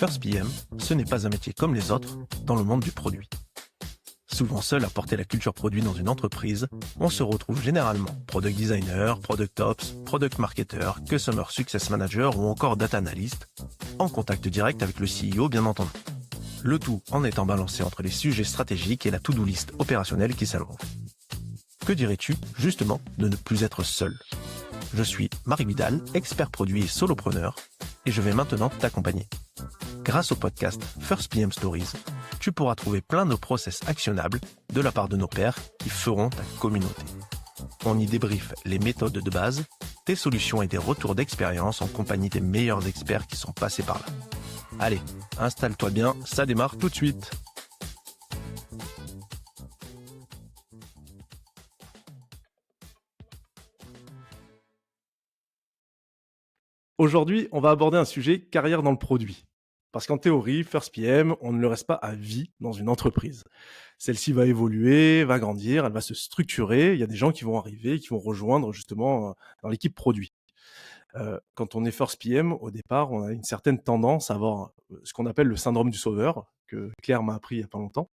First PM, ce n'est pas un métier comme les autres dans le monde du produit. Souvent seul à porter la culture produit dans une entreprise, on se retrouve généralement product designer, product ops, product marketer, customer success manager ou encore data analyst, en contact direct avec le CEO bien entendu. Le tout en étant balancé entre les sujets stratégiques et la to-do list opérationnelle qui s'allonge. Que dirais-tu, justement, de ne plus être seul ? Je suis Marc Vidal, expert produit et solopreneur, et je vais maintenant t'accompagner. Grâce au podcast First PM Stories, tu pourras trouver plein de process actionnables de la part de nos pairs qui feront ta communauté. On y débriefe les méthodes de base, tes solutions et des retours d'expérience en compagnie des meilleurs experts qui sont passés par là. Allez, installe-toi bien, ça démarre tout de suite. Aujourd'hui, on va aborder un sujet carrière dans le produit. Parce qu'en théorie, First PM, on ne le reste pas à vie dans une entreprise. Celle-ci va évoluer, va grandir, elle va se structurer. Il y a des gens qui vont arriver, qui vont rejoindre justement dans l'équipe produit. Quand on est First PM, au départ, on a une certaine tendance à avoir ce qu'on appelle le syndrome du sauveur, que Claire m'a appris il n'y a pas longtemps,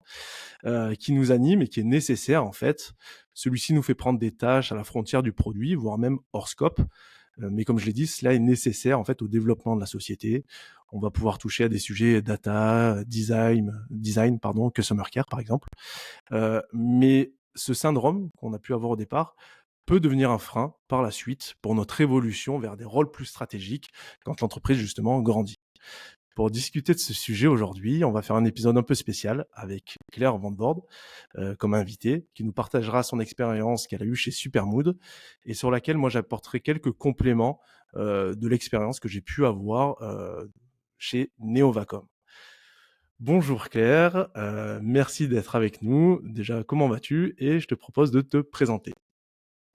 qui nous anime et qui est nécessaire en fait. Celui-ci nous fait prendre des tâches à la frontière du produit, voire même hors scope. Mais comme je l'ai dit, cela est nécessaire en fait au développement de la société. On va pouvoir toucher à des sujets data, design, customer care par exemple. Mais ce syndrome qu'on a pu avoir au départ peut devenir un frein par la suite pour notre évolution vers des rôles plus stratégiques quand l'entreprise justement grandit. Pour discuter de ce sujet aujourd'hui, on va faire un épisode un peu spécial avec Claire Van Voorde comme invitée, qui nous partagera son expérience qu'elle a eue chez Supermood et sur laquelle moi j'apporterai quelques compléments de l'expérience que j'ai pu avoir chez Neovacom. Bonjour Claire, merci d'être avec nous. Déjà, comment vas-tu ? Et je te propose de te présenter.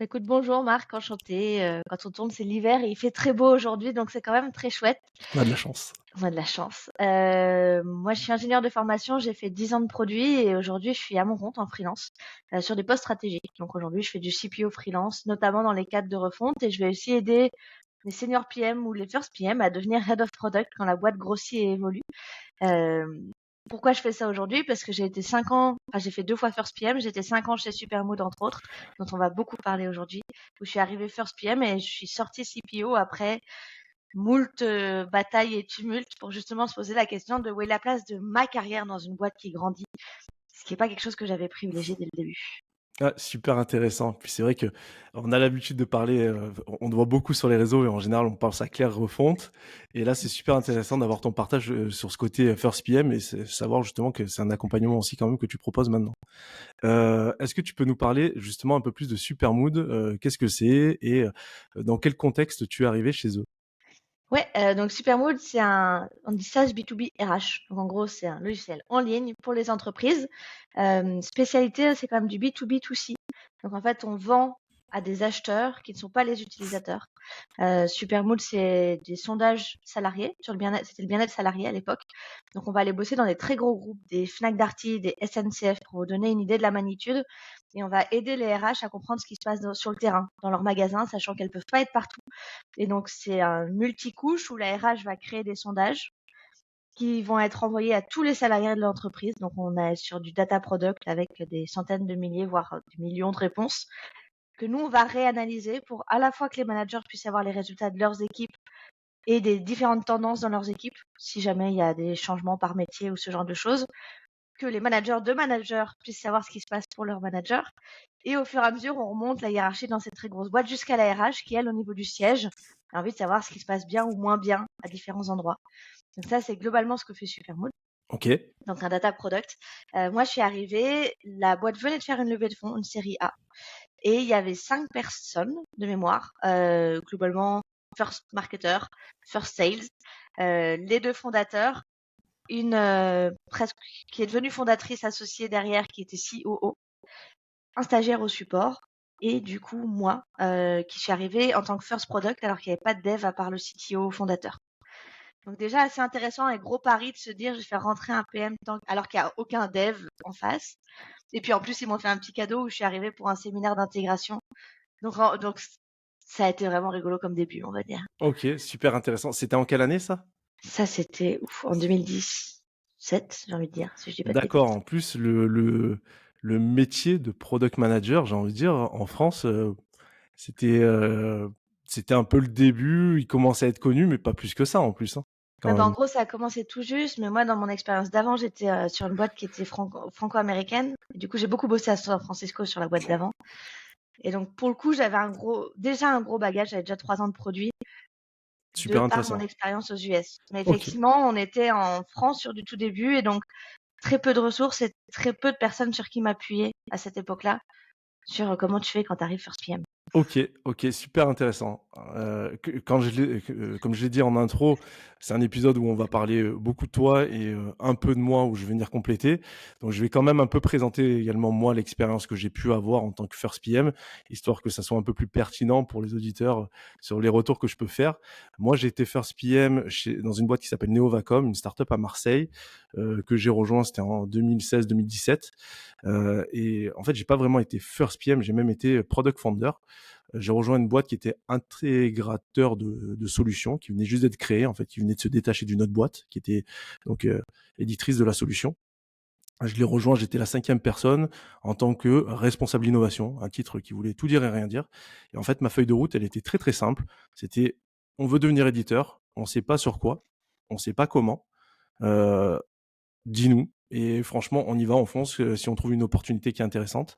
Écoute, bonjour Marc, enchantée. Quand on tourne, c'est l'hiver et il fait très beau aujourd'hui, donc c'est quand même très chouette. On a de la chance. On a de la chance. Moi, je suis ingénieure de formation, j'ai fait 10 ans de produit et aujourd'hui, je suis à mon compte en freelance sur des postes stratégiques. Donc aujourd'hui, je fais du CPO freelance, notamment dans les cadres de refonte et je vais aussi aider les seniors PM ou les first PM à devenir head of product quand la boîte grossit et évolue. Euh, Pourquoi je fais ça aujourd'hui? Parce que j'ai fait 2 fois First PM, j'ai été 5 ans chez Supermood entre autres, dont on va beaucoup parler aujourd'hui, où je suis arrivée First PM et je suis sortie CPO après moult batailles et tumultes pour justement se poser la question de où est la place de ma carrière dans une boîte qui grandit, ce qui n'est pas quelque chose que j'avais privilégié dès le début. Ah, super intéressant. Puis c'est vrai que on a l'habitude de parler, on te voit beaucoup sur les réseaux et en général, on parle à Claire Refonte. Et là, c'est super intéressant d'avoir ton partage sur ce côté First PM et savoir justement que c'est un accompagnement aussi quand même que tu proposes maintenant. Est-ce que tu peux nous parler justement un peu plus de Supermood, qu'est-ce que c'est et dans quel contexte tu es arrivé chez eux? Ouais, donc Supermood, on dit SaaS B2B RH. Donc en gros, c'est un logiciel en ligne pour les entreprises. Spécialité, c'est quand même du B2B2C. Donc en fait, on vend à des acheteurs qui ne sont pas les utilisateurs. Supermood, c'est des sondages salariés sur le bien-être. C'était le bien-être salarié à l'époque. Donc on va aller bosser dans des très gros groupes, des Fnac Darty, des SNCF, pour vous donner une idée de la magnitude. Et on va aider les RH à comprendre ce qui se passe sur le terrain, dans leurs magasins, sachant qu'elles peuvent pas être partout. Et donc, c'est un multicouche où la RH va créer des sondages qui vont être envoyés à tous les salariés de l'entreprise. Donc, on est sur du data product avec des centaines de milliers, voire des millions de réponses que nous, on va réanalyser pour à la fois que les managers puissent avoir les résultats de leurs équipes et des différentes tendances dans leurs équipes, si jamais il y a des changements par métier ou ce genre de choses, que les managers de managers puissent savoir ce qui se passe pour leurs managers. Et au fur et à mesure, on remonte la hiérarchie dans cette très grosse boîte jusqu'à la RH qui, elle, au niveau du siège, a envie de savoir ce qui se passe bien ou moins bien à différents endroits. Donc ça, c'est globalement ce que fait Supermood. Ok. Donc un data product. Moi, je suis arrivée, la boîte venait de faire une levée de fonds, une série A. Et il y avait 5 personnes de mémoire, globalement, first marketer, first sales, les 2 fondateurs, une presque qui est devenue fondatrice associée derrière, qui était COO, un stagiaire au support, et du coup moi, qui suis arrivée en tant que first product alors qu'il n'y avait pas de dev à part le CTO fondateur. Donc déjà assez intéressant et gros pari de se dire je vais faire rentrer un PM alors qu'il n'y a aucun dev en face. Et puis en plus ils m'ont fait un petit cadeau où je suis arrivée pour un séminaire d'intégration. Donc ça a été vraiment rigolo comme début, on va dire. Ok, super intéressant. C'était en quelle année ça? Ça, c'était en 2017, j'ai envie de dire, si je dis pas de D'accord, bêtises. en plus, le métier de product manager, j'ai envie de dire, en France, c'était, c'était un peu le début. Il commençait à être connu, mais pas plus que ça, en plus, hein, Ouais, quand bah, en même. gros, ça a commencé tout juste, mais moi, dans mon expérience d'avant, j'étais sur une boîte qui était franco-américaine. Et du coup, j'ai beaucoup bossé à San Francisco sur la boîte d'avant. Et donc, pour le coup, j'avais déjà un gros bagage. J'avais déjà 3 ans de produit de Super par mon intéressant. expérience aux US. Mais OK. effectivement, on était en France sur du tout début et donc très peu de ressources et très peu de personnes sur qui m'appuyer à cette époque-là sur comment tu fais quand tu arrives First PM. OK, OK, super intéressant. Comme je l'ai dit en intro, c'est un épisode où on va parler, beaucoup de toi et un peu de moi, où je vais venir compléter. Donc je vais quand même un peu présenter également moi l'expérience que j'ai pu avoir en tant que First PM, histoire que ça soit un peu plus pertinent pour les auditeurs, sur les retours que je peux faire. Moi, j'ai été First PM dans une boîte qui s'appelle Neovacom, une startup à Marseille, que j'ai rejoint, c'était en 2016-2017. Et en fait, j'ai pas vraiment été First PM, j'ai même été Product Founder. J'ai rejoint une boîte qui était intégrateur de solutions, qui venait juste d'être créée, en fait, qui venait de se détacher d'une autre boîte, qui était donc éditrice de la solution. Je l'ai rejoint, j'étais la 5e personne en tant que responsable innovation, un titre qui voulait tout dire et rien dire. Et en fait, ma feuille de route, elle était très très simple. C'était, on veut devenir éditeur, on sait pas sur quoi, on sait pas comment. Euh, Dis-nous. Et franchement, on y va, on fonce si on trouve une opportunité qui est intéressante.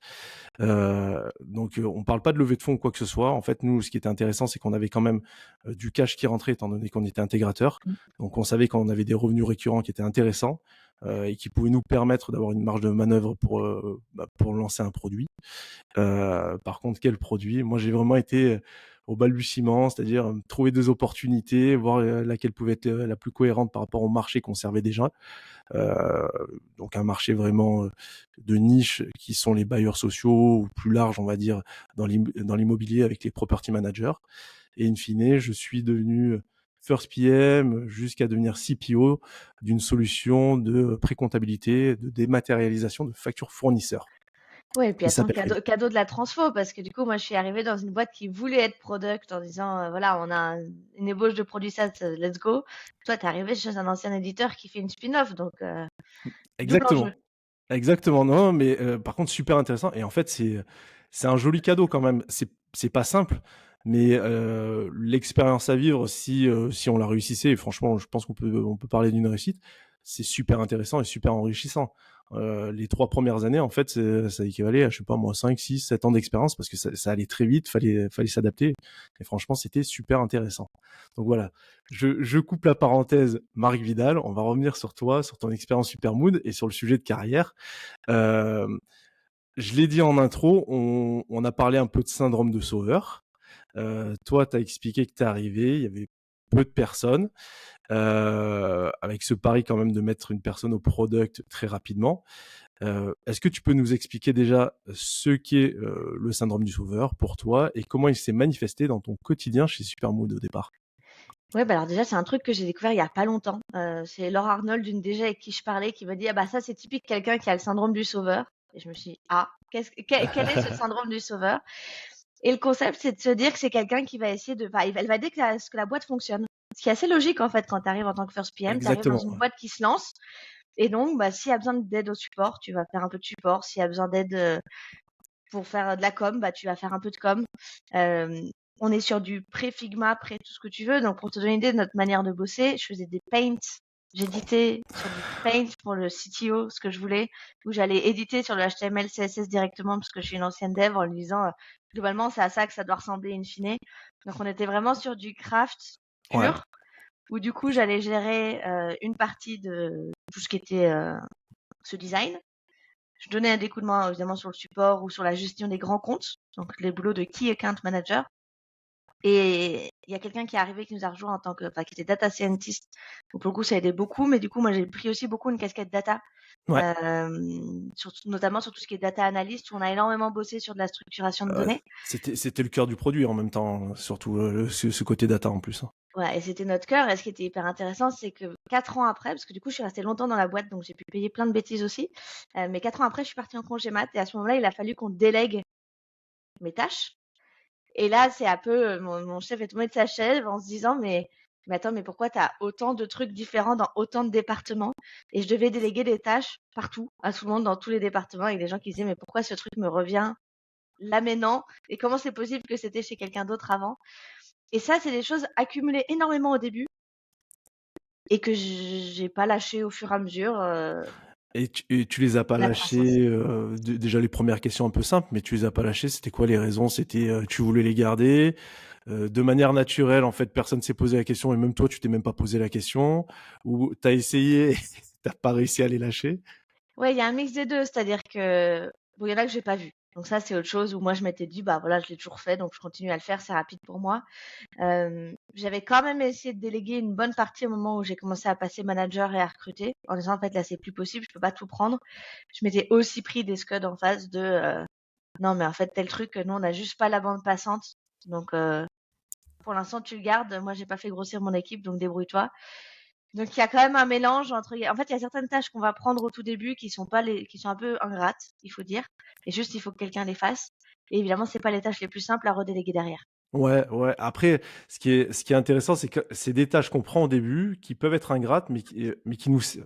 Donc, on parle pas de levée de fonds ou quoi que ce soit. En fait, nous, ce qui était intéressant, c'est qu'on avait quand même du cash qui rentrait, étant donné qu'on était intégrateur. Donc, on savait qu'on avait des revenus récurrents qui étaient intéressants et qui pouvaient nous permettre d'avoir une marge de manœuvre pour lancer un produit. Par contre, quel produit? Moi, j'ai vraiment été au balbutiement, c'est-à-dire trouver des opportunités, voir laquelle pouvait être la plus cohérente par rapport au marché qu'on servait déjà. Euh, donc un marché vraiment de niche qui sont les bailleurs sociaux ou plus large, on va dire, dans l'immobilier avec les property managers. Et in fine, je suis devenu First PM jusqu'à devenir CPO d'une solution de précomptabilité, de dématérialisation de factures fournisseurs Ouais, et puis qui attends, s'appelle Revit. cadeau de la transfo, parce que du coup, moi, je suis arrivée dans une boîte qui voulait être product en disant, voilà, on a une ébauche de produit SaaS, let's go. Toi, t'es arrivé chez un ancien éditeur qui fait une spin-off, donc double enjeu. Exactement. Exactement, non, mais par contre super intéressant. Et en fait, c'est un joli cadeau quand même. C'est pas simple, mais l'expérience à vivre, si on la réussissait, et franchement, je pense qu'on peut parler d'une réussite, c'est super intéressant et super enrichissant. Les 3 premières années, en fait, ça équivalait à, je sais pas moi, 5, 6, 7 ans d'expérience, parce que ça allait très vite, fallait s'adapter. Et franchement, c'était super intéressant. Donc voilà, je coupe la parenthèse Marc Vidal, on va revenir sur toi, sur ton expérience Supermood et sur le sujet de carrière. Euh, je l'ai dit en intro, on a parlé un peu de syndrome de sauveur. Toi, tu as expliqué que tu es arrivé, il y avait peu de personnes, avec ce pari quand même de mettre une personne au product très rapidement. Est-ce que tu peux nous expliquer déjà ce qu'est le syndrome du sauveur pour toi et comment il s'est manifesté dans ton quotidien chez Supermood au départ? Ouais, bah alors déjà, c'est un truc que j'ai découvert il y a pas longtemps. C'est Laure Arnold, une DG avec qui je parlais, qui m'a dit, ah bah ça, c'est typique quelqu'un qui a le syndrome du sauveur. Et je me suis dit, ah, quel est ce syndrome du sauveur? Et le concept, c'est de se dire que c'est quelqu'un qui va essayer de, enfin, elle va aider ce que la boîte fonctionne. Ce qui est assez logique, en fait, quand tu arrives en tant que first PM, tu arrives dans Exactement. une boîte qui se lance. Et donc, bah, s'il y a besoin d'aide au support, tu vas faire un peu de support. S'il y a besoin d'aide pour faire de la com, bah, tu vas faire un peu de com. Euh, on est sur du pré-Figma, pré tout ce que tu veux. Donc, pour te donner une idée de notre manière de bosser, je faisais des paints. J'éditais sur du paint pour le CTO, ce que je voulais, où j'allais éditer sur le HTML, CSS directement, parce que je suis une ancienne dev, en lui disant, globalement, c'est à ça que ça doit ressembler in fine. Donc, on était vraiment sur du craft Ouais. pur, où du coup, j'allais gérer une partie de tout ce qui était ce design. Je donnais un des coups de main, évidemment, sur le support ou sur la gestion des grands comptes, donc les boulots de Key Account Manager. Et il y a quelqu'un qui est arrivé qui nous a rejoint en tant que, enfin, qui était data scientist. Donc, pour le coup, ça a aidé beaucoup, mais du coup, moi, j'ai pris aussi beaucoup une casquette data, Ouais. notamment sur tout ce qui est data analyst, où on a énormément bossé sur de la structuration de données. C'était le cœur du produit en même temps, surtout ce côté data en plus, hein. Ouais, et c'était notre cœur. Et ce qui était hyper intéressant, c'est que 4 ans après, parce que du coup, je suis restée longtemps dans la boîte, donc j'ai pu payer plein de bêtises aussi. Mais 4 ans après, je suis partie en congé mat, et à ce moment-là, il a fallu qu'on délègue mes tâches. Et là, c'est un peu, mon chef est tombé de sa chaise en se disant, mais mais attends, mais pourquoi tu as autant de trucs différents dans autant de départements? Et je devais déléguer des tâches partout, à tout le monde, dans tous les départements, avec des gens qui disaient, mais pourquoi ce truc me revient là maintenant? Et comment c'est possible que c'était chez quelqu'un d'autre avant? Et ça, c'est des choses accumulées énormément au début et que j'ai pas lâché au fur et à mesure Et tu les as pas la croissance. lâchés, déjà les premières questions un peu simples, mais tu les as pas lâchés, c'était quoi les raisons? C'était, tu voulais les garder, de manière naturelle, en fait, personne s'est posé la question et même toi, tu t'es même pas posé la question? Ou tu as essayé et tu pas réussi à les lâcher? Ouais, il y a un mix des 2, c'est-à-dire que bon, il y en a que j'ai pas vu. Donc ça, c'est autre chose où moi je m'étais dit: «Bah, voilà, je l'ai toujours fait, donc je continue à le faire, c'est rapide pour moi». J'avais quand même essayé de déléguer une bonne partie au moment où j'ai commencé à passer manager et à recruter, en disant: «En fait, là, c'est plus possible, je peux pas tout prendre». Je m'étais aussi pris des scuds en face de, «Non, mais en fait, tel truc, nous, on a juste pas la bande passante, donc pour l'instant, tu le gardes. Moi, j'ai pas fait grossir mon équipe, donc débrouille-toi». Donc il y a quand même un mélange entre en fait, il y a certaines tâches qu'on va prendre au tout début qui sont pas les qui sont un peu ingrates, il faut dire, et juste il faut que quelqu'un les fasse, et évidemment, c'est pas les tâches les plus simples à redéléguer derrière. Ouais, ouais. Après, ce qui est intéressant, c'est que c'est des tâches qu'on prend au début, qui peuvent être ingrates,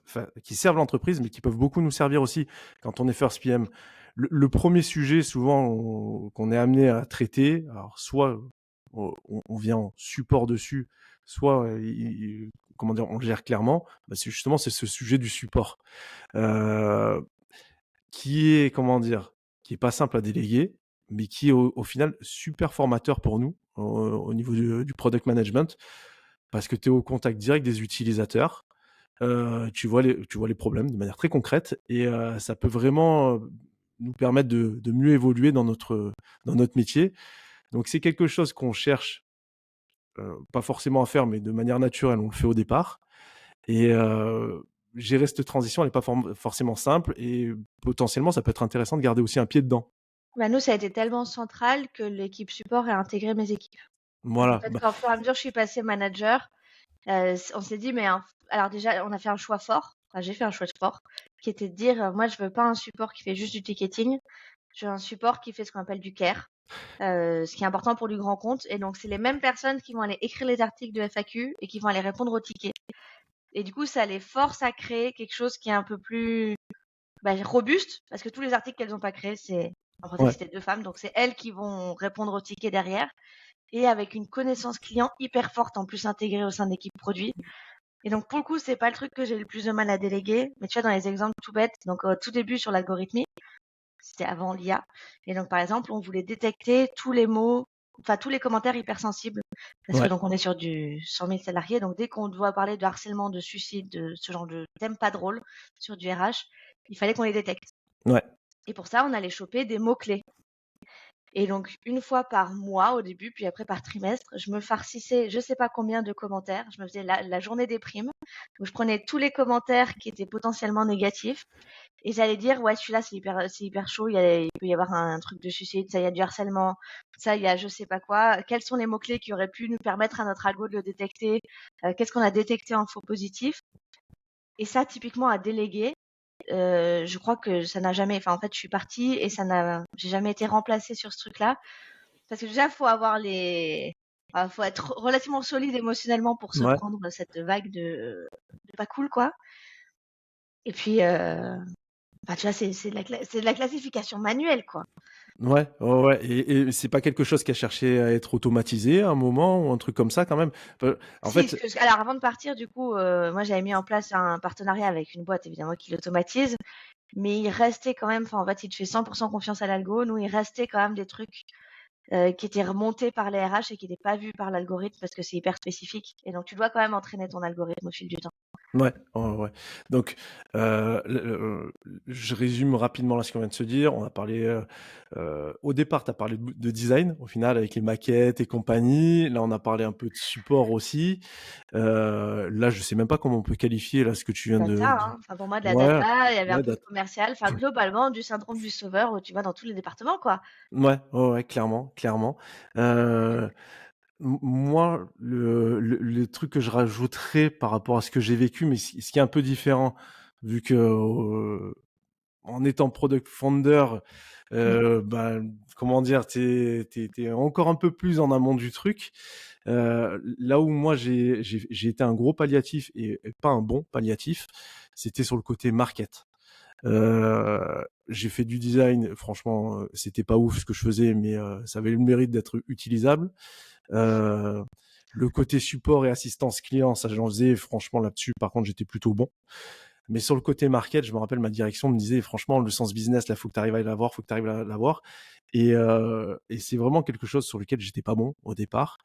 enfin, qui servent l'entreprise, mais qui peuvent beaucoup nous servir aussi quand on est first PM. Le premier sujet, souvent, qu'on est amené à traiter, alors soit on vient en support dessus, soit, comment dire, on le gère clairement, bah, c'est ce sujet du support. Euh, qui est, comment dire, qui est pas simple à déléguer, mais qui est au final super formateur pour nous au niveau du product management, parce que tu es au contact direct des utilisateurs, tu vois les problèmes de manière très concrète et ça peut vraiment nous permettre de mieux évoluer dans notre métier. Donc c'est quelque chose qu'on cherche, pas forcément à faire, mais de manière naturelle, on le fait au départ. Et gérer cette transition, elle n'est pas forcément simple et potentiellement, ça peut être intéressant de garder aussi un pied dedans. Bah, nous, ça a été tellement central que l'équipe support a intégré mes équipes. Donc en Voilà, fait, bah, quand au fur et à mesure je suis passée manager, on s'est dit: «Mais alors déjà, on a fait un choix fort», enfin j'ai fait un choix fort, qui était de dire, «Moi, je veux pas un support qui fait juste du ticketing, je veux un support qui fait ce qu'on appelle du care». Ce qui est important pour du grand compte. Et donc, c'est les mêmes personnes qui vont aller écrire les articles de FAQ et qui vont aller répondre aux tickets. Et du coup, ça les force à créer quelque chose qui est un peu plus robuste, parce que tous les articles qu'elles n'ont pas créés, c'est en français ouais, c'était deux femmes, donc c'est elles qui vont répondre aux tickets derrière, et avec une connaissance client hyper forte en plus intégrée au sein de l'équipe produit. Et donc pour le coup, c'est pas le truc que j'ai le plus de mal à déléguer, mais tu vois, dans les exemples tout bêtes, donc au tout début sur l'algorithmie, c'était avant l'IA. Et donc, par exemple, on voulait détecter tous les mots, enfin tous les commentaires hypersensibles, parce que ouais, donc on est sur du 100 000 salariés. Donc, dès qu'on doit parler de harcèlement, de suicide, de ce genre de thème pas drôle sur du RH, il fallait qu'on les détecte. ouais, Et pour ça, on allait choper des mots-clés. Et donc, une fois par mois au début, puis après par trimestre, je me farcissais je sais pas combien de commentaires. Je me faisais la journée des primes, où je prenais tous les commentaires qui étaient potentiellement négatifs et j'allais dire: «Ouais, celui-là, c'est hyper chaud, il peut y avoir un truc de suicide, ça, il y a du harcèlement, ça, il y a je sais pas quoi. Quels sont les mots-clés qui auraient pu nous permettre à notre algo de le détecter? Qu'est-ce qu'on a détecté en faux positif?» Et ça, typiquement, à déléguer, je crois que ça n'a jamais, enfin, en fait, je suis partie et j'ai jamais été remplacée sur ce truc-là. Parce que déjà, faut être relativement solide émotionnellement pour se ouais, prendre cette vague de pas cool, quoi. Et puis, tu vois, c'est de la classification manuelle, quoi. ouais, ouais, ouais. Et c'est pas quelque chose qui a cherché à être automatisé à un moment ou un truc comme ça quand même? En Si, fait, alors avant de partir, du coup, moi j'avais mis en place un partenariat avec une boîte évidemment qui l'automatise, mais il restait quand même, enfin en fait, il te fait 100% confiance à l'algo. Nous, il restait quand même des trucs qui étaient remontés par les RH et qui n'étaient pas vus par l'algorithme parce que c'est hyper spécifique. Et donc, tu dois quand même entraîner ton algorithme au fil du temps. ouais, ouais, ouais. Donc, je résume rapidement là ce qu'on vient de se dire. On a parlé, au départ, tu as parlé de design, au final, avec les maquettes et compagnie. Là, on a parlé un peu de support aussi. Là, je sais même pas comment on peut qualifier là ce que tu viens Data, de hein. Enfin, pour moi, de la ouais, data, il y avait un ouais, peu de commercial. Enfin, globalement, du syndrome du sauveur où tu vas dans tous les départements, quoi. ouais, ouais, ouais, clairement, clairement. Heu, moi, le truc que je rajouterais par rapport à ce que j'ai vécu, mais ce qui est un peu différent, vu que, en étant product founder, Mm. ben, comment dire? Tu es encore un peu plus en amont du truc. Là où moi j'ai été un gros palliatif et pas un bon palliatif, c'était sur le côté market. J'ai fait du design, franchement, c'était pas ouf ce que je faisais, mais ça avait le mérite d'être utilisable. Euh, le côté support et assistance client, ça j'en faisais, franchement là-dessus, par contre j'étais plutôt bon. Mais sur le côté market, je me rappelle, ma direction me disait, franchement, le sens business, là, faut que tu arrives à l'avoir, faut que tu arrives à l'avoir. Et c'est vraiment quelque chose sur lequel j'étais pas bon au départ.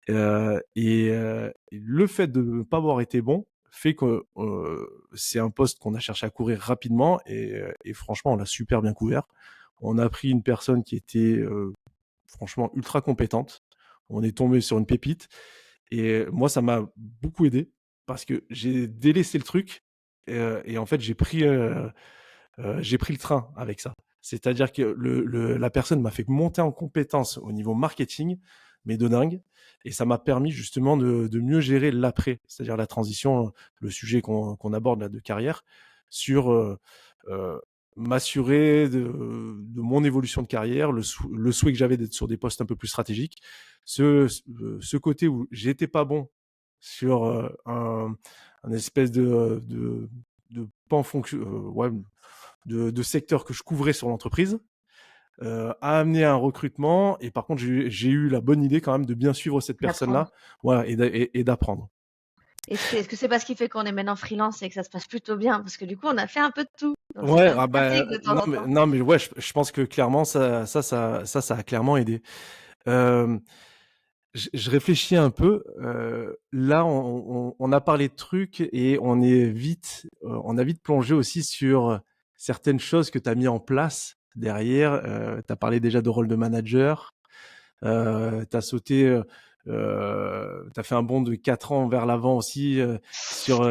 Et le fait de ne pas avoir été bon fait que c'est un poste qu'on a cherché à courir rapidement et franchement, on l'a super bien couvert. On a pris une personne qui était franchement ultra compétente. On est tombé sur une pépite. Et moi, ça m'a beaucoup aidé parce que j'ai délaissé le truc et en fait, j'ai pris le train avec ça. C'est-à-dire que la personne m'a fait monter en compétence au niveau marketing, mais de dingue. Et ça m'a permis justement de mieux gérer l'après, c'est-à-dire la transition, le sujet qu'on aborde là de carrière, sur euh, m'assurer de mon évolution de carrière, le souhait que j'avais d'être sur des postes un peu plus stratégiques. Ce côté où j'étais pas bon sur un espèce de pan fonction, ouais, de secteur que je couvrais sur l'entreprise, a amené à un recrutement. Et par contre, j'ai eu la bonne idée quand même de bien suivre cette D'apprendre. personne-là, voilà, et d'apprendre. Est-ce que c'est parce qu'il fait qu'on est maintenant freelance et que ça se passe plutôt bien? Parce que du coup, on a fait un peu de tout. Donc c'est Ouais, quand même ah bah, pratique de temps en temps. non, mais ouais, je pense que clairement, ça a clairement aidé. Euh, je réfléchis un peu. Là, on a parlé de trucs et on a vite plongé aussi sur certaines choses que tu as mis en place derrière. Tu as parlé déjà de rôle de manager. Tu as sauté, tu as fait un bond de 4 ans vers l'avant aussi sur,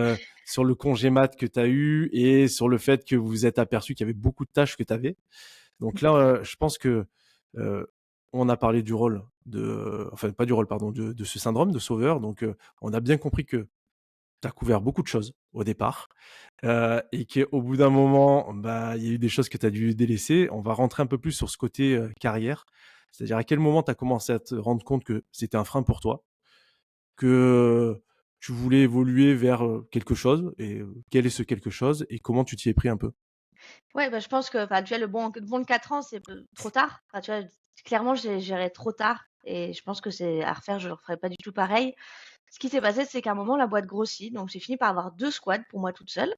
sur le congé mat que tu as eu et sur le fait que vous vous êtes aperçu qu'il y avait beaucoup de tâches que tu avais. Donc là, je pense que euh, on a parlé du rôle enfin pas du rôle, pardon, de ce syndrome de sauveur. Donc on a bien compris que tu as couvert beaucoup de choses au départ et qu'au bout d'un moment, bah, il y a eu des choses que tu as dû délaisser. On va rentrer un peu plus sur ce côté carrière. C'est-à-dire à quel moment tu as commencé à te rendre compte que c'était un frein pour toi, que tu voulais évoluer vers quelque chose et quel est ce quelque chose et comment tu t'y es pris un peu. Ouais, bah, je pense que, enfin, tu vois, le bon de 4 ans, c'est trop tard. Enfin, tu vois, clairement, j'ai géré trop tard. Et je pense que c'est à refaire, je ne referai pas du tout pareil. Ce qui s'est passé, c'est qu'à un moment, la boîte grossit. Donc, j'ai fini par avoir 2 squads pour moi toute seule.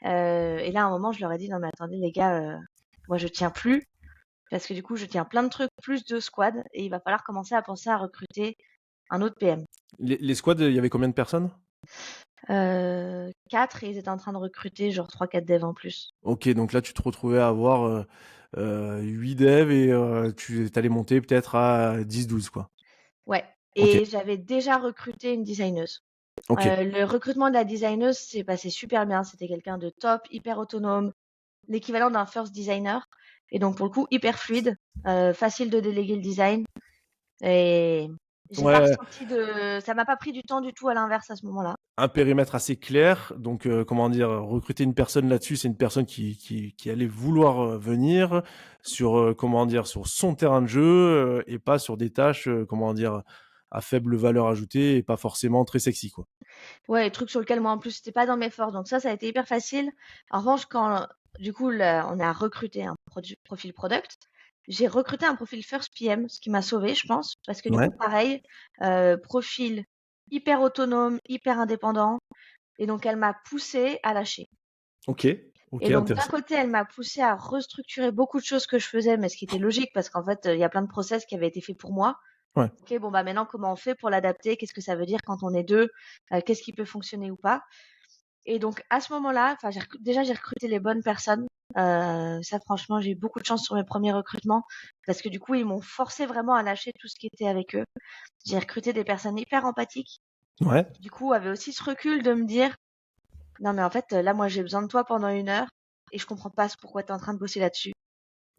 Et là, à un moment, je leur ai dit, non, mais attendez, les gars, moi, je tiens plus. Parce que du coup, je tiens plein de trucs, plus 2 squads. Et il va falloir commencer à penser à recruter un autre PM. Les squads, il y avait combien de personnes? 4, et ils étaient en train de recruter genre 3-4 devs en plus. Ok, donc là tu te retrouvais à avoir 8 devs et tu allais monter peut-être à 10-12 quoi. Ouais. Ok, Et j'avais déjà recruté une designeuse. ok. Le recrutement de la designeuse s'est passé super bien. C'était quelqu'un de top, hyper autonome, l'équivalent d'un first designer. Et donc, pour le coup, hyper fluide, facile de déléguer le design. Et j'ai pas Ouais, ressenti de. Ça m'a pas pris du temps du tout à l'inverse à ce moment-là. un périmètre assez clair. Donc comment dire, recruter une personne là-dessus, c'est une personne qui allait vouloir venir sur comment dire, sur son terrain de jeu et pas sur des tâches comment dire à faible valeur ajoutée et pas forcément très sexy quoi. Ouais, truc sur lequel moi en plus c'était pas dans mes forces. Donc ça a été hyper facile. En revanche, quand du coup on a recruté un profil product, j'ai recruté un profil first PM, ce qui m'a sauvé, je pense, parce que du Ouais. coup pareil, profil hyper autonome, hyper indépendant, et donc elle m'a poussé à lâcher. Ok, ok, Et donc d'un intéressant. côté, elle m'a poussé à restructurer beaucoup de choses que je faisais, mais ce qui était logique parce qu'en fait, il y a plein de process qui avaient été faits pour moi. Ouais. Ok, bon bah maintenant comment on fait pour l'adapter? Qu'est-ce que ça veut dire quand on est deux? Qu'est-ce qui peut fonctionner ou pas? Et donc à ce moment-là, enfin déjà j'ai recruté les bonnes personnes. Ça franchement j'ai eu beaucoup de chance sur mes premiers recrutements parce que du coup ils m'ont forcé vraiment à lâcher tout ce qui était avec eux. J'ai recruté des personnes hyper empathiques Ouais. qui du coup avaient aussi ce recul de me dire non mais en fait là moi j'ai besoin de toi pendant 1 heure et je comprends pas pourquoi tu es en train de bosser là-dessus.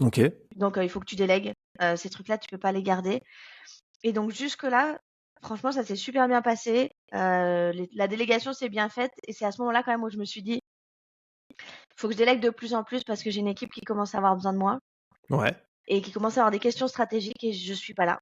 Ok. Donc il faut que tu délègues. Ces trucs-là tu peux pas les garder. Et donc jusque-là, franchement ça s'est super bien passé. La délégation s'est bien faite et c'est à ce moment-là quand même où je me suis dit faut que je délègue de plus en plus parce que j'ai une équipe qui commence à avoir besoin de moi Ouais. et qui commence à avoir des questions stratégiques et je suis pas là.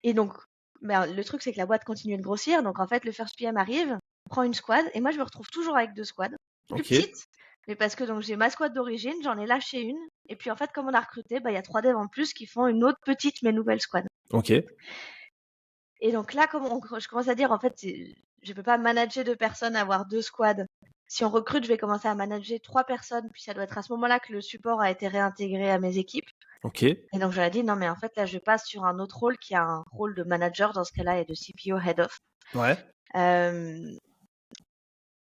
Et donc, Mais le truc, c'est que la boîte continue de grossir. Donc, en fait, le first PM arrive, prend une squad. Et moi, je me retrouve toujours avec 2 squads. Plus Ok, petites. Mais parce que donc j'ai ma squad d'origine, j'en ai lâché une. Et puis, en fait, comme on a recruté, il y a 3 devs en plus qui font une autre petite mais nouvelle squad. ok. Et donc là, je commence à dire, en fait, je peux pas manager 2 personnes, avoir 2 squads. Si on recrute, je vais commencer à manager 3 personnes. Puis ça doit être à ce moment-là que le support a été réintégré à mes équipes. Ok, Et donc, je leur ai dit, non, mais en fait, là, je passe sur un autre rôle qui a un rôle de manager dans ce cas-là et de CPO head of. ouais, Euh,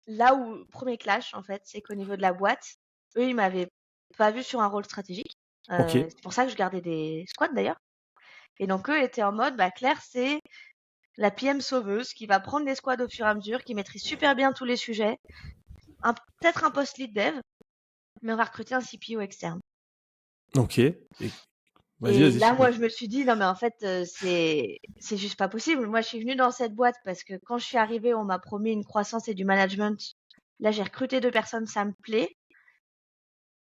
Là où, premier clash, en fait, c'est qu'au niveau de la boîte, eux, ils m'avaient pas vu sur un rôle stratégique. ok. C'est pour ça que je gardais des squads d'ailleurs. Et donc, eux étaient en mode, Claire, c'est la PM sauveuse qui va prendre les squads au fur et à mesure, qui maîtrise super bien tous les sujets. Peut-être un post lead dev, mais on va recruter un CPO externe. Ok. Vas-y, Et vas-y. là, moi, je me suis dit, non, mais en fait, c'est juste pas possible. Moi, je suis venue dans cette boîte parce que quand je suis arrivée, on m'a promis une croissance et du management. Là, j'ai recruté 2 personnes, ça me plaît.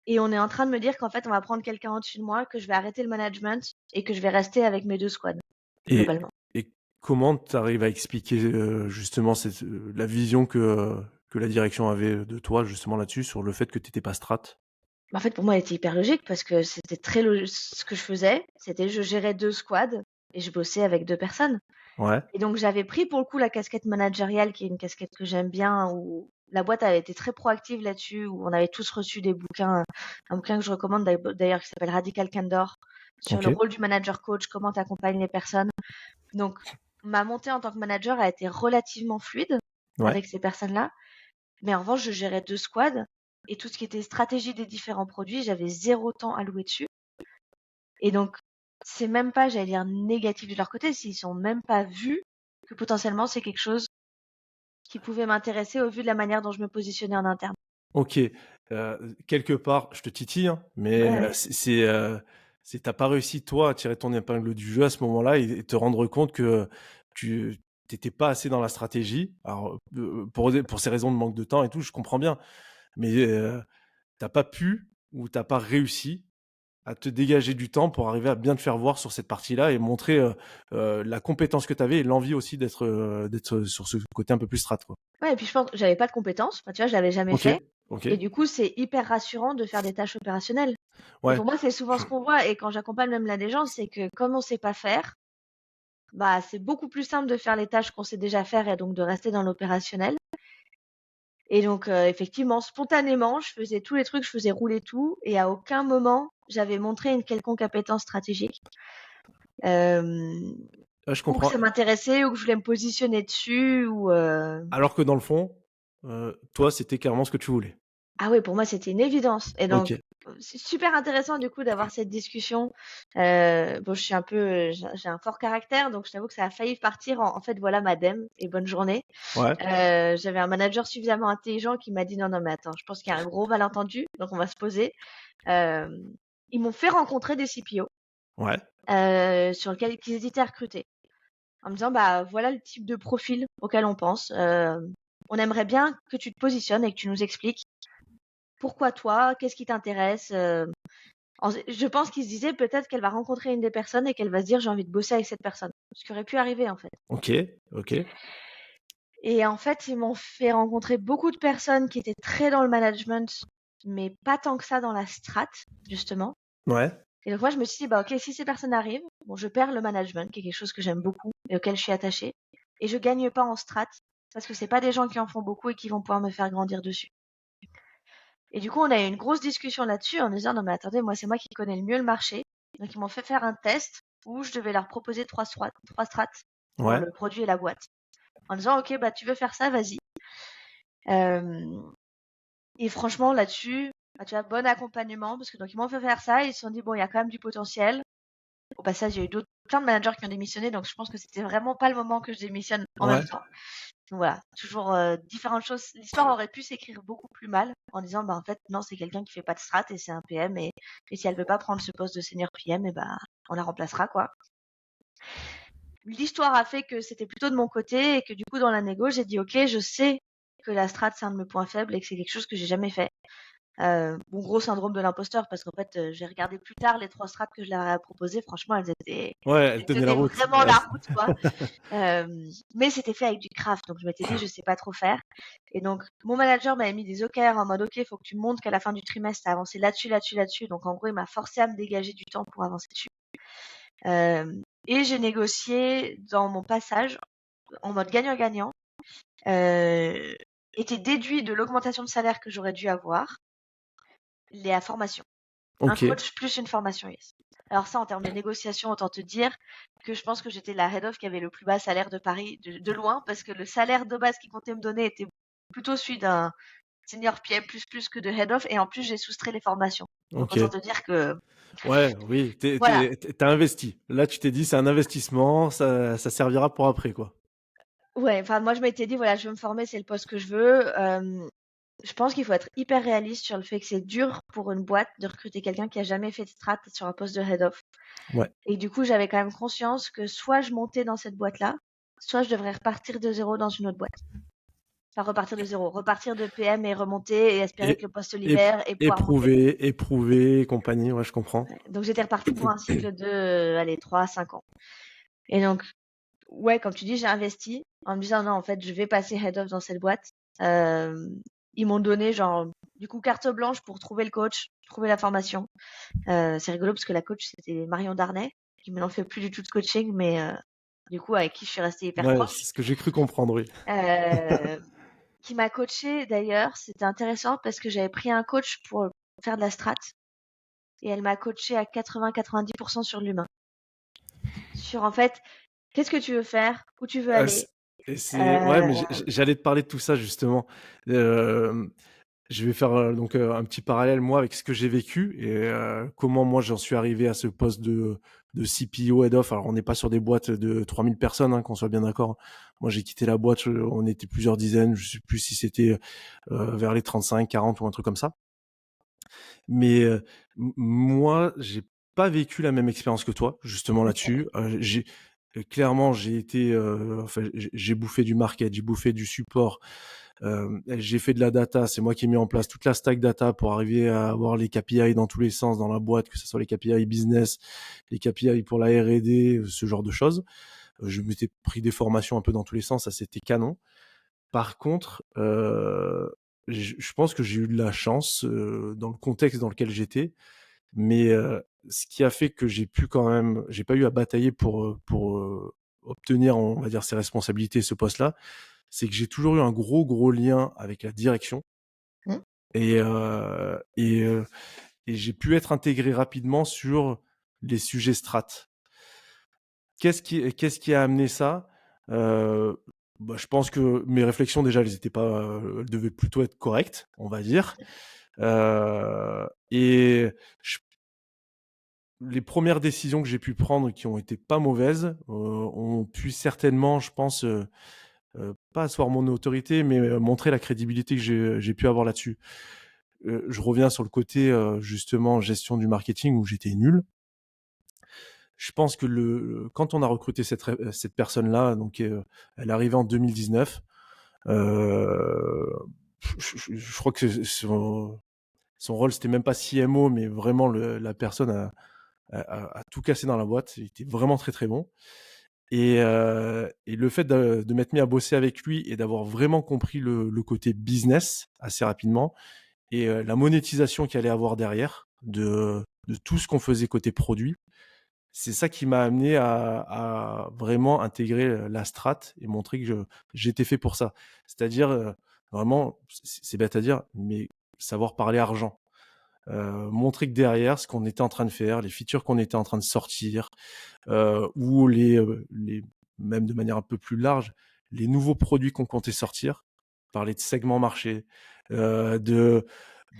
Et on est en train de me dire qu'en fait, on va prendre quelqu'un au-dessus de moi, que je vais arrêter le management et que je vais rester avec mes 2 squads, Et, globalement. et comment tu arrives à expliquer justement la vision que la direction avait de toi justement là-dessus, sur le fait que tu n'étais pas strat? En fait, pour moi, elle était hyper logique parce que c'était très logique. Ce que je faisais, c'était je gérais 2 squads et je bossais avec 2 personnes. Ouais, Et donc, j'avais pris pour le coup la casquette managériale, qui est une casquette que j'aime bien, où la boîte avait été très proactive là-dessus, où on avait tous reçu des bouquins, un bouquin que je recommande d'ailleurs qui s'appelle Radical Candor, sur ok, le rôle du manager coach, comment tu accompagnes les personnes. Donc, ma montée en tant que manager a été relativement fluide ouais, avec ces personnes-là. Mais en revanche, je gérais 2 squads et tout ce qui était stratégie des différents produits, j'avais 0 temps alloué dessus. Et donc, c'est même pas, j'allais dire, négatif de leur côté, s'ils sont même pas vus que potentiellement c'est quelque chose qui pouvait m'intéresser au vu de la manière dont je me positionnais en interne. ok. Quelque part, je te titille, hein, mais Ouais, ouais. t'as pas réussi toi à tirer ton épingle du jeu à ce moment-là et te rendre compte que tu t'étais pas assez dans la stratégie. Alors pour ces raisons de manque de temps et tout, je comprends bien, mais t'as pas pu ou t'as pas réussi à te dégager du temps pour arriver à bien te faire voir sur cette partie-là et montrer la compétence que tu avais et l'envie aussi d'être sur ce côté un peu plus strat, quoi. Ouais, et puis je pense que j'avais pas de compétences, enfin, tu vois, je l'avais jamais Ok, fait. ok, Et du coup, c'est hyper rassurant de faire des tâches opérationnelles. Et ouais, pour moi, c'est souvent ce qu'on voit. Et quand j'accompagne même là des gens, c'est que comme on sait pas faire, c'est beaucoup plus simple de faire les tâches qu'on sait déjà faire et donc de rester dans l'opérationnel. Et donc, effectivement, spontanément, je faisais tous les trucs, je faisais rouler tout, et à aucun moment j'avais montré une quelconque appétence stratégique, ouais, je ou que comprends. ça m'intéressait, ou que je voulais me positionner dessus, ou Alors que dans le fond, toi, c'était carrément ce que tu voulais. ah oui, pour moi, c'était une évidence. Et donc, Ok, c'est super intéressant du coup d'avoir cette discussion. Bon, je suis un peu, j'ai un fort caractère, donc je t'avoue que ça a failli partir en fait, voilà, madame, et bonne journée. ouais, J'avais un manager suffisamment intelligent qui m'a dit non, non, mais attends, je pense qu'il y a un gros malentendu, donc on va se poser. Euh, Ils m'ont fait rencontrer des CPO ouais, sur lesquels ils hésitaient à recruter, en me disant voilà le type de profil auquel on pense. On aimerait bien que tu te positionnes et que tu nous expliques pourquoi toi, qu'est-ce qui t'intéresse. Je pense qu'ils se disaient peut-être qu'elle va rencontrer une des personnes et qu'elle va se dire j'ai envie de bosser avec cette personne. Ce qui aurait pu arriver en fait. ok, ok, Et en fait, ils m'ont fait rencontrer beaucoup de personnes qui étaient très dans le management, mais pas tant que ça dans la strat, justement. ouais, Et donc moi, je me suis dit, ok, si ces personnes arrivent, bon, je perds le management, qui est quelque chose que j'aime beaucoup et auquel je suis attachée, et je gagne pas en strat, parce que c'est pas des gens qui en font beaucoup et qui vont pouvoir me faire grandir dessus. Et du coup, on a eu une grosse discussion là-dessus en disant, non mais attendez, moi, c'est moi qui connais le mieux le marché. Donc ils m'ont fait faire un test où je devais leur proposer 3 strats pour ouais, le produit et la boîte. En disant, ok, tu veux faire ça, vas-y. Euh, et franchement, là-dessus, tu vois, bon accompagnement, parce que donc ils m'ont fait faire ça, et ils se sont dit, bon, il y a quand même du potentiel. Au passage, il y a eu plein de managers qui ont démissionné, donc je pense que c'était vraiment pas le moment que je démissionne en même ouais, temps. Donc voilà, toujours différentes choses. L'histoire aurait pu s'écrire beaucoup plus mal en disant, en fait, non, c'est quelqu'un qui fait pas de strat et c'est un PM, et si elle veut pas prendre ce poste de senior PM, on la remplacera, quoi. L'histoire a fait que c'était plutôt de mon côté et que du coup, dans la négo, j'ai dit, ok, je sais que la strat, c'est un de mes points faibles et que c'est quelque chose que j'ai jamais fait. Bon, gros syndrome de l'imposteur parce qu'en fait, j'ai regardé plus tard les 3 strates que je leur ai proposées. Franchement, Ouais, elle elles tenait la tenaient route. vraiment la route, quoi. Mais c'était fait avec du craft, donc je m'étais dit: «Je sais pas trop faire» et donc mon manager m'avait mis des OKR en mode: «OK, il faut que tu montres qu'à la fin du trimestre, tu as avancé là-dessus, là-dessus, là-dessus». Donc en gros, il m'a forcé à me dégager du temps pour avancer dessus. Et j'ai négocié dans mon passage en mode gagnant-gagnant, heu, était déduit de l'augmentation de salaire que j'aurais dû avoir, la formation. Un Ok. coach plus une formation, yes. Alors ça, en termes de négociation, autant te dire que je pense que j'étais la head of qui avait le plus bas salaire de Paris, de loin, parce que le salaire de base qu'ils comptaient me donner était plutôt celui d'un senior PM plus que de head of, et en plus j'ai soustrait les formations. Donc Ok. autant te dire que Ouais, oui, voilà. t'as investi. Là, tu t'es dit, c'est un investissement, ça servira pour après, quoi. Ouais, enfin moi je m'étais dit voilà, je veux me former, c'est le poste que je veux. Je pense qu'il faut être hyper réaliste sur le fait que c'est dur pour une boîte de recruter quelqu'un qui a jamais fait de strat sur un poste de head of. Ouais. Et du coup, j'avais quand même conscience que soit je montais dans cette boîte-là, soit je devrais repartir de zéro dans une autre boîte. Enfin, repartir de zéro, repartir de PM et remonter et espérer Et, que le poste et, libère et pouvoir monter. éprouver, et compagnie, ouais, je comprends. Ouais. Donc, j'étais repartie pour un cycle de, allez, 3 à 5 ans. Et donc, ouais, comme tu dis, j'ai investi en me disant, non, en fait, je vais passer head of dans cette boîte. Euh, Ils m'ont donné, genre, du coup, carte blanche pour trouver le coach, trouver la formation. C'est rigolo parce que la coach, c'était Marion Darnay, qui maintenant fait plus du tout de coaching, mais du coup, avec qui je suis restée hyper Ouais, c'est proche. ce que j'ai cru comprendre, oui. Euh, qui m'a coachée d'ailleurs, c'était intéressant parce que j'avais pris un coach pour faire de la strat et elle m'a coachée à 80-90% sur l'humain. Sur en fait, qu'est-ce que tu veux faire, où tu veux Euh, aller. c'est- ouais, mais Euh, j'allais te parler de tout ça justement. Euh, je vais faire donc un petit parallèle moi avec ce que j'ai vécu et comment moi j'en suis arrivé à ce poste de CPO head of. Alors on n'est pas sur des boîtes de 3000 personnes, hein, qu'on soit bien d'accord. Moi j'ai quitté la boîte, on était plusieurs dizaines, je sais plus si c'était vers les 35, 40 ou un truc comme ça. Mais moi j'ai pas vécu la même expérience que toi justement là-dessus. Clairement, j'ai été, enfin, j'ai bouffé du market, j'ai bouffé du support, j'ai fait de la data. C'est moi qui ai mis en place toute la stack data pour arriver à avoir les KPI dans tous les sens dans la boîte, que ce soit les KPI business, les KPI pour la R&D, ce genre de choses. Je m'étais pris des formations un peu dans tous les sens, ça c'était canon. Par contre, je pense que j'ai eu de la chance dans le contexte dans lequel j'étais, mais ce qui a fait que j'ai pas eu à batailler pour obtenir, on va dire, ces responsabilités, ce poste-là, c'est que j'ai toujours eu un gros lien avec la direction hmm, et et j'ai pu être intégré rapidement sur les sujets strat. Qu'est-ce qui a amené ça? Heu, je pense que mes réflexions déjà, elles étaient pas, elles devaient plutôt être correctes, on va dire, et je les premières décisions que j'ai pu prendre qui ont été pas mauvaises, ont pu certainement, je pense, pas asseoir mon autorité, mais montrer la crédibilité que j'ai pu avoir là-dessus. Je reviens sur le côté, justement gestion du marketing où j'étais nul. Je pense que quand on a recruté cette personne-là, donc elle est arrivée en 2019, je crois que son rôle, c'était même pas CMO, mais vraiment la personne a tout cassé dans la boîte. Il était vraiment très bon. Et le fait de m'être mis à bosser avec lui et d'avoir vraiment compris le côté business assez rapidement et la monétisation qu'il allait avoir derrière de tout ce qu'on faisait côté produit, c'est ça qui m'a amené à vraiment intégrer la strat et montrer que j'étais fait pour ça. C'est-à-dire, vraiment, c'est bête à dire, mais savoir parler argent. Montrer que derrière, ce qu'on était en train de faire, les features qu'on était en train de sortir, ou même de manière un peu plus large, les nouveaux produits qu'on comptait sortir, parler de segments marché, de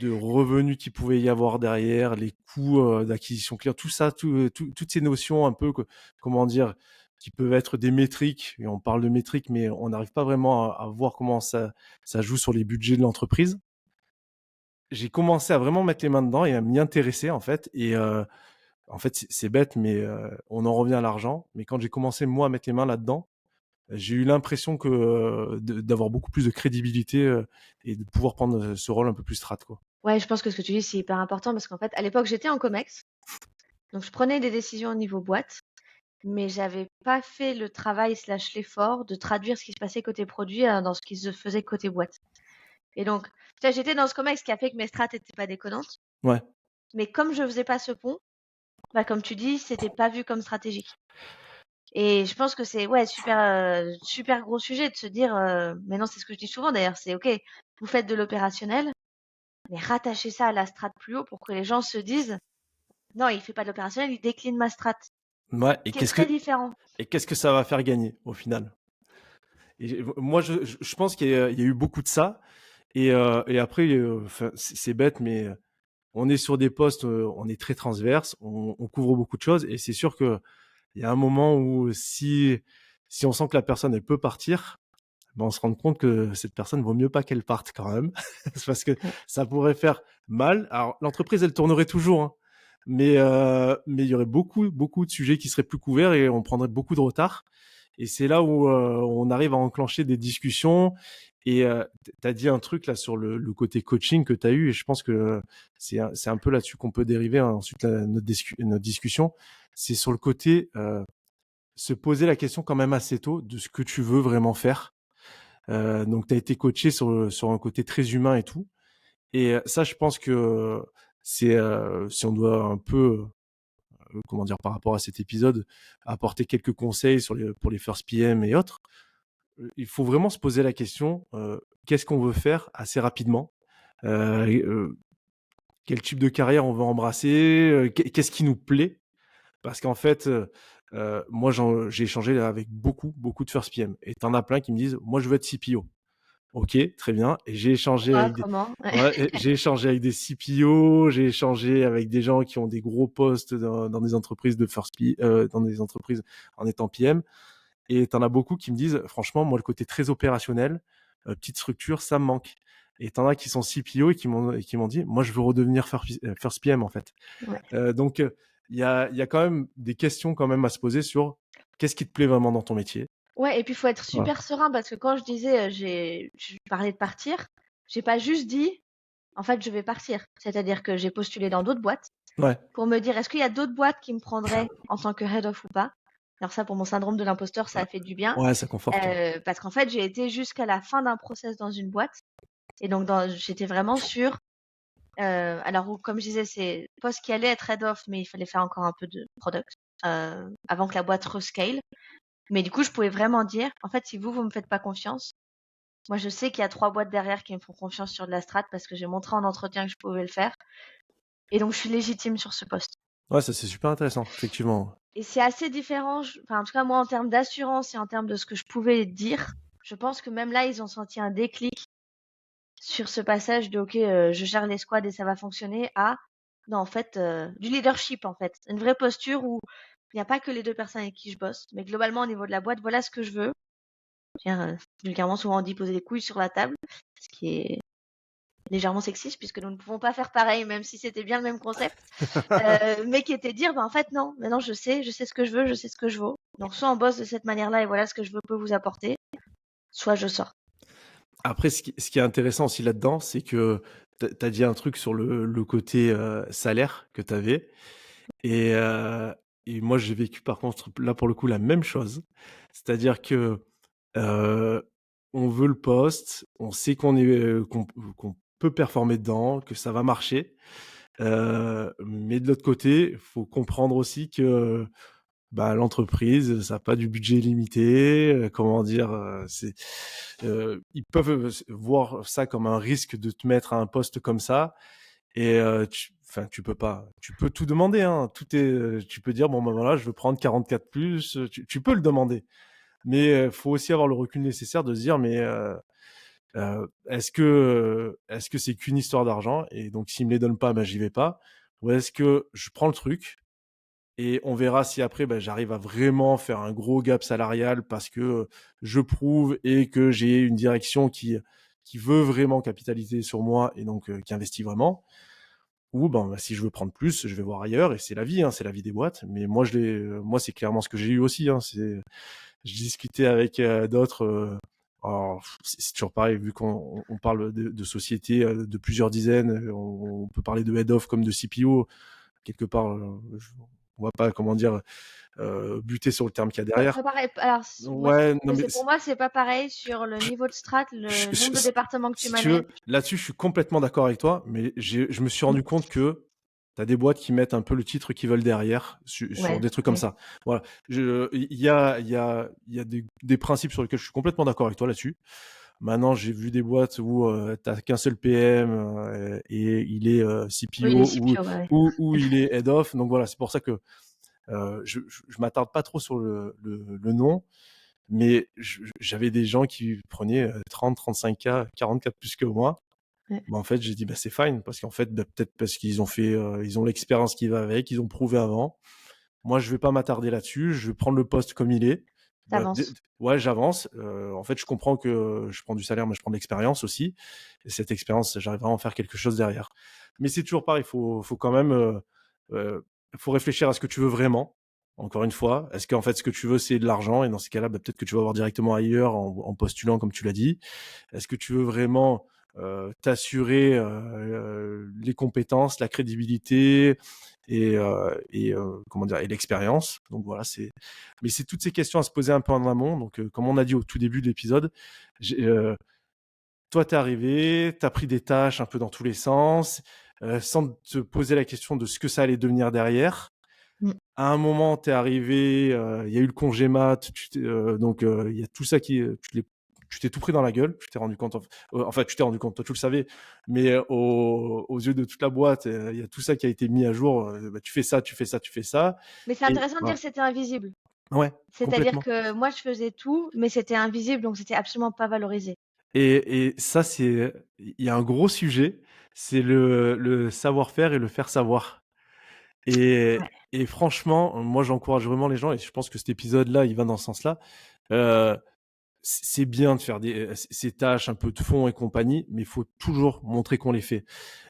revenus qu'il pouvait y avoir derrière, les coûts d'acquisition client, tout ça, toutes ces notions un peu, comment dire, qui peuvent être des métriques, et on parle de métriques, mais on n'arrive pas vraiment à voir comment ça joue sur les budgets de l'entreprise. J'ai commencé à vraiment mettre les mains dedans et à m'y intéresser en fait. Et en fait, c'est bête, mais on en revient à l'argent. Mais quand j'ai commencé moi à mettre les mains là-dedans, j'ai eu l'impression que d'avoir beaucoup plus de crédibilité et de pouvoir prendre ce rôle un peu plus strat, quoi. Ouais, je pense que ce que tu dis, c'est hyper important parce qu'en fait, à l'époque, j'étais en Comex. Donc, je prenais des décisions au niveau boîte, mais j'avais pas fait le travail slash l'effort de traduire ce qui se passait côté produit dans ce qui se faisait côté boîte. Et donc, tu vois, j'étais dans ce Comex qui a fait que mes strats étaient pas déconnantes. Ouais. Mais comme je faisais pas ce pont, bah, comme tu dis, c'était pas vu comme stratégique. Et je pense que c'est ouais super gros sujet de se dire mais non c'est ce que je dis souvent d'ailleurs c'est ok vous faites de l'opérationnel mais rattachez ça à la strat plus haut pour que les gens se disent non il fait pas de l'opérationnel il décline ma strat Ouais. qui est très différent. Et qu'est-ce que ça va faire gagner au final? Et moi, je pense qu'il y a eu beaucoup de ça. Et après, enfin, c'est bête, mais on est sur des postes, on est très transverse, on couvre beaucoup de choses. Et c'est sûr que il y a un moment où si on sent que la personne elle peut partir, ben on se rend compte que cette personne vaut mieux pas qu'elle parte quand même, c'est parce que Ouais. ça pourrait faire mal. Alors l'entreprise elle tournerait toujours, hein, mais il y aurait beaucoup de sujets qui seraient plus couverts et on prendrait beaucoup de retard. Et c'est là où on arrive à enclencher des discussions. Et tu as dit un truc là sur le côté coaching que tu as eu, et je pense que c'est un peu là-dessus qu'on peut dériver ensuite notre discussion. C'est sur le côté se poser la question quand même assez tôt de ce que tu veux vraiment faire. Donc, tu as été coaché sur un côté très humain et tout. Et ça, je pense que c'est si on doit un peu, comment dire, par rapport à cet épisode, apporter quelques conseils pour les first PM et autres, il faut vraiment se poser la question qu'est-ce qu'on veut faire assez rapidement quel type de carrière on veut embrasser qu'est-ce qui nous plaît parce qu'en fait, moi, j'ai échangé avec beaucoup de first PM. Et t'en as plein qui me disent, moi, je veux être CPO. Ok, très bien. Et j'ai échangé Pourquoi avec des, comment ouais. ouais, j'ai échangé avec des CPO, j'ai échangé avec des gens qui ont des gros postes dans des entreprises de dans des entreprises en étant PM. Et t'en as beaucoup qui me disent, franchement, moi, le côté très opérationnel, petite structure, ça me manque. Et t'en as qui sont CPO et qui m'ont dit, moi, je veux redevenir first PM, en fait. Ouais. Donc, il y a quand même des questions quand même à se poser sur qu'est-ce qui te plaît vraiment dans ton métier. Ouais, et puis il faut être Voilà. super serein parce que quand je disais je parlais de partir j'ai pas juste dit en fait je vais partir c'est-à-dire que j'ai postulé dans d'autres boîtes Ouais, pour me dire est-ce qu'il y a d'autres boîtes qui me prendraient en tant que head of ou pas. Alors ça, pour mon syndrome de l'imposteur, ça a fait du bien. ouais, ça conforte. Ouais. Parce qu'en fait, j'ai été jusqu'à la fin d'un process dans une boîte. Et donc, j'étais vraiment sûre. Alors, comme je disais, c'est poste qui allait être head of, mais il fallait faire encore un peu de product avant que la boîte rescale. Mais du coup, je pouvais vraiment dire, en fait, si vous me faites pas confiance, moi, je sais qu'il y a 3 boîtes derrière qui me font confiance sur de la strat parce que j'ai montré en entretien que je pouvais le faire. Et donc, je suis légitime sur ce poste. Ouais, ça c'est super intéressant, effectivement. Et c'est assez différent, enfin, en tout cas, moi, en termes d'assurance et en termes de ce que je pouvais dire, je pense que même là, ils ont senti un déclic sur ce passage de, OK, je gère les squads et ça va fonctionner, à, non, en fait, du leadership, en fait. Une vraie posture où il n'y a pas que les 2 personnes avec qui je bosse, mais globalement, au niveau de la boîte, voilà ce que je veux. Vulgairement, souvent, on dit poser les couilles sur la table, ce qui est légèrement sexiste puisque nous ne pouvons pas faire pareil, même si c'était bien le même concept. Mais qui était de dire, bah, en fait, non, maintenant je sais ce que je veux, je sais ce que je vaux. Donc, soit on bosse de cette manière-là et voilà ce que je veux, peux vous apporter, soit je sors. Après, ce qui est intéressant aussi là-dedans, c'est que tu as dit un truc sur le côté salaire que tu avais. Et, euh, et moi, j'ai vécu par contre, là pour le coup, la même chose. C'est-à-dire que euh, on veut le poste, on sait qu'on peut performer dedans, que ça va marcher. Mais de l'autre côté, il faut comprendre aussi que bah, l'entreprise, ça n'a pas du budget limité. Comment dire, ils peuvent voir ça comme un risque de te mettre à un poste comme ça. Et enfin, tu peux pas. Tu peux tout demander. Hein. Tu peux dire bon ben voilà, je veux prendre 44 plus. Tu peux le demander. Mais faut aussi avoir le recul nécessaire de se dire mais est-ce que c'est qu'une histoire d'argent et donc s'ils me les donnent pas, ben j'y vais pas. Ou est-ce que je prends le truc et on verra si après ben, j'arrive à vraiment faire un gros gap salarial parce que je prouve et que j'ai une direction qui veut vraiment capitaliser sur moi et donc qui investit vraiment. ou ben, si je veux prendre plus, je vais voir ailleurs et c'est la vie, hein, c'est la vie des boîtes. Mais moi, c'est clairement ce que j'ai eu aussi, hein. Je discutais avec d'autres. Alors, c'est toujours pareil, vu qu'on parle de sociétés de plusieurs dizaines, on peut parler de head of comme de CPO. Quelque part, on va pas, comment dire, buter sur le terme qu'il y a derrière. Pas pareil. Alors, moi, Ouais, non, mais pour moi, c'est pas pareil sur le niveau de strat, le nombre de départements que tu si tu manages. veux, là-dessus, je suis complètement d'accord avec toi, mais je me suis rendu compte que tu as des boîtes qui mettent un peu le titre qu'ils veulent derrière sur Ouais, des trucs comme oui. ça. Voilà. Il y a des principes sur lesquels je suis complètement d'accord avec toi là-dessus. Maintenant, j'ai vu des boîtes où t'as qu'un seul PM et il est Oui, les CPO CPO, ouais. ou il est head of. Donc voilà, c'est pour ça que je m'attarde pas trop sur le nom, mais j'avais des gens qui prenaient 30, 35K, 44 plus que moi. Ouais. Bah, en fait, j'ai dit, bah, c'est fine, parce qu'en fait, bah, peut-être parce qu'ils ont fait, ils ont l'expérience qui va avec, ils ont prouvé avant. Moi, je vais pas m'attarder là-dessus, je vais prendre le poste comme il est. Bah, T'avances. ouais, j'avance. En fait, je comprends que je prends du salaire, mais je prends de l'expérience aussi. Et cette expérience, j'arriverai à en faire quelque chose derrière. Mais c'est toujours pareil, faut quand même, euh, faut réfléchir à ce que tu veux vraiment. Encore une fois, est-ce qu'en fait, ce que tu veux, c'est de l'argent? Et dans ces cas-là, bah, peut-être que tu vas avoir directement ailleurs en postulant, comme tu l'as dit. Est-ce que tu veux vraiment t'assurer les compétences, la crédibilité et comment dire, et l'expérience? Donc voilà, mais c'est toutes ces questions à se poser un peu en amont. Donc comme on a dit au tout début de l'épisode, toi t'es arrivé, t'as pris des tâches un peu dans tous les sens, sans te poser la question de ce que ça allait devenir derrière. Mm. À un moment, t'es arrivé, il y a eu le congé mat, donc il y a tout ça tu t'es tout pris dans la gueule, tu t'es rendu compte, enfin tu t'es rendu compte, toi tu le savais, mais aux yeux de toute la boîte, il y a tout ça qui a été mis à jour, bah, tu fais ça, tu fais ça, tu fais ça, Mais c'est et intéressant de dire voilà. que c'était invisible. Ouais, C'est-à-dire complètement. que moi, je faisais tout, mais c'était invisible, donc c'était absolument pas valorisé. Et ça, il y a un gros sujet, c'est le savoir-faire et le faire savoir. Et, Ouais. et franchement, moi j'encourage vraiment les gens, et je pense que cet épisode-là, il va dans ce sens-là. Euh, c'est bien de faire ces tâches un peu de fond et compagnie, mais il faut toujours montrer qu'on les fait.